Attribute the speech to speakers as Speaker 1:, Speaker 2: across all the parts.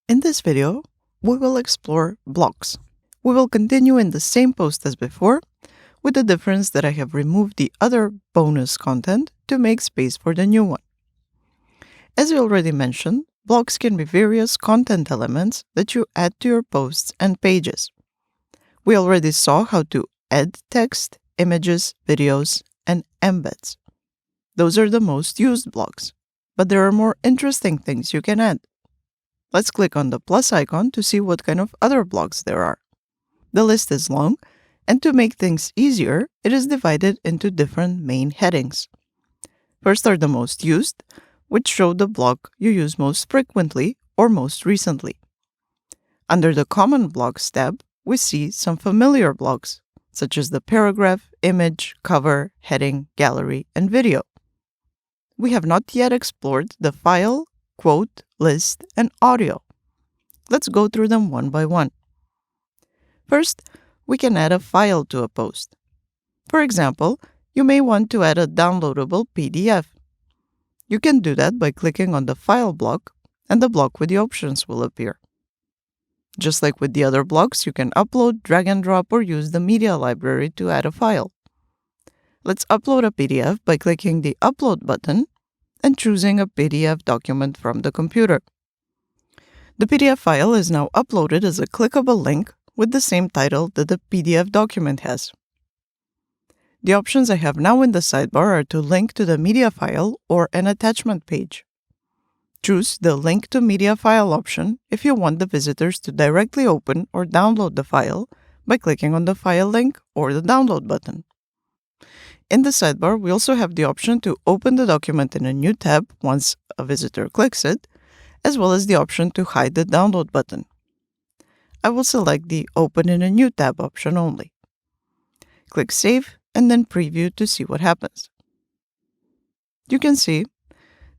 Speaker 1: In this video, we will explore blocks. We will continue in the same post as before, with the difference that I have removed the other bonus content to make space for the new one. As we already mentioned, blocks can be various content elements that you add to your posts and pages. We already saw how to add text, images, videos, and embeds. Those are the most used blocks, but there are more interesting things you can add. Let's click on the plus icon to see what kind of other blocks there are. The list is long, and to make things easier, it is divided into different main headings. First are the most used, which show the block you use most frequently or most recently. Under the Common Blocks tab, we see some familiar blocks, such as the paragraph, image, cover, heading, gallery, and video. We have not yet explored the file, quote, list, and audio. Let's go through them one by one. First, we can add a file to a post. For example, you may want to add a downloadable PDF. You can do that by clicking on the File block, and the block with the options will appear. Just like with the other blocks, you can upload, drag and drop, or use the media library to add a file. Let's upload a PDF by clicking the Upload button and choosing a PDF document from the computer. The PDF file is now uploaded as a clickable link with the same title that the PDF document has. The options I have now in the sidebar are to link to the media file or an attachment page. Choose the Link to Media File option if you want the visitors to directly open or download the file by clicking on the file link or the download button. In the sidebar, we also have the option to open the document in a new tab once a visitor clicks it, as well as the option to hide the download button. I will select the Open in a New tab option only. Click Save and then Preview to see what happens. You can see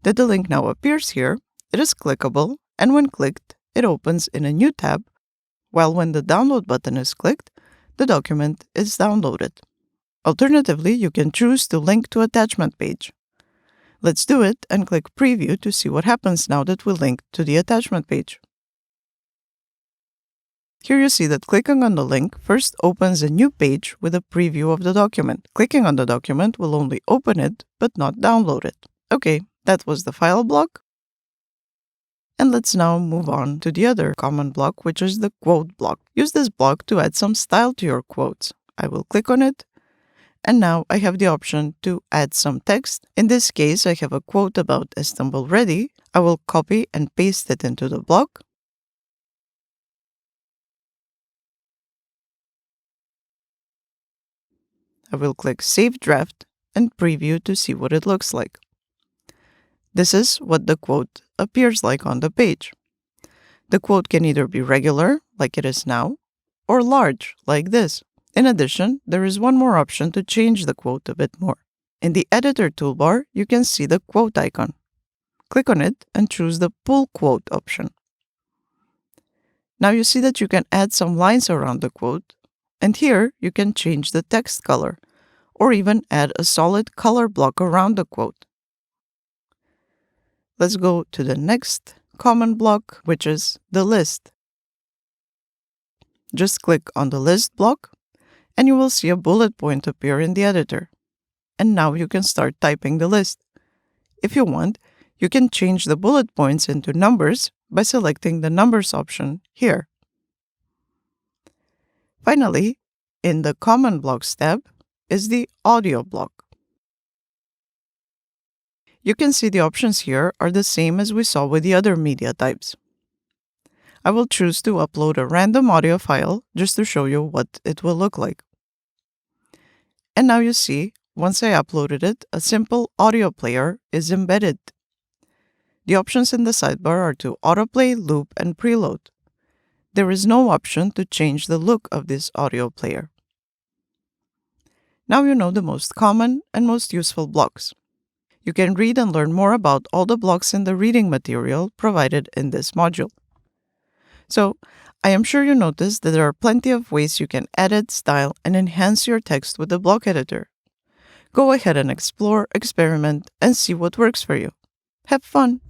Speaker 1: that the link now appears here, it is clickable, and when clicked, it opens in a new tab, while when the download button is clicked, the document is downloaded. Alternatively, you can choose to link to attachment page. Let's do it and click Preview to see what happens now that we link to the attachment page. Here you see that clicking on the link first opens a new page with a preview of the document. Clicking on the document will only open it, but not download it. Okay, that was the file block. And let's now move on to the other common block, which is the quote block. Use this block to add some style to your quotes. I will click on it. And now I have the option to add some text. In this case, I have a quote about Istanbul ready. I will copy and paste it into the block. I will click Save Draft and Preview to see what it looks like. This is what the quote appears like on the page. The quote can either be regular, like it is now, or large, like this. In addition, there is one more option to change the quote a bit more. In the Editor toolbar, you can see the quote icon. Click on it and choose the Pull Quote option. Now you see that you can add some lines around the quote, and here you can change the text color, or even add a solid color block around the quote. Let's go to the next common block, which is the list. Just click on the list block, and you will see a bullet point appear in the editor. And now you can start typing the list. If you want, you can change the bullet points into numbers by selecting the Numbers option here. Finally, in the Common Blocks tab is the Audio block. You can see the options here are the same as we saw with the other media types. I will choose to upload a random audio file just to show you what it will look like. And now you see, once I uploaded it, a simple audio player is embedded. The options in the sidebar are to autoplay, loop, and preload. There is no option to change the look of this audio player. Now you know the most common and most useful blocks. You can read and learn more about all the blocks in the reading material provided in this module. So, I am sure you noticed that there are plenty of ways you can edit, style, and enhance your text with the block editor. Go ahead and explore, experiment, and see what works for you. Have fun!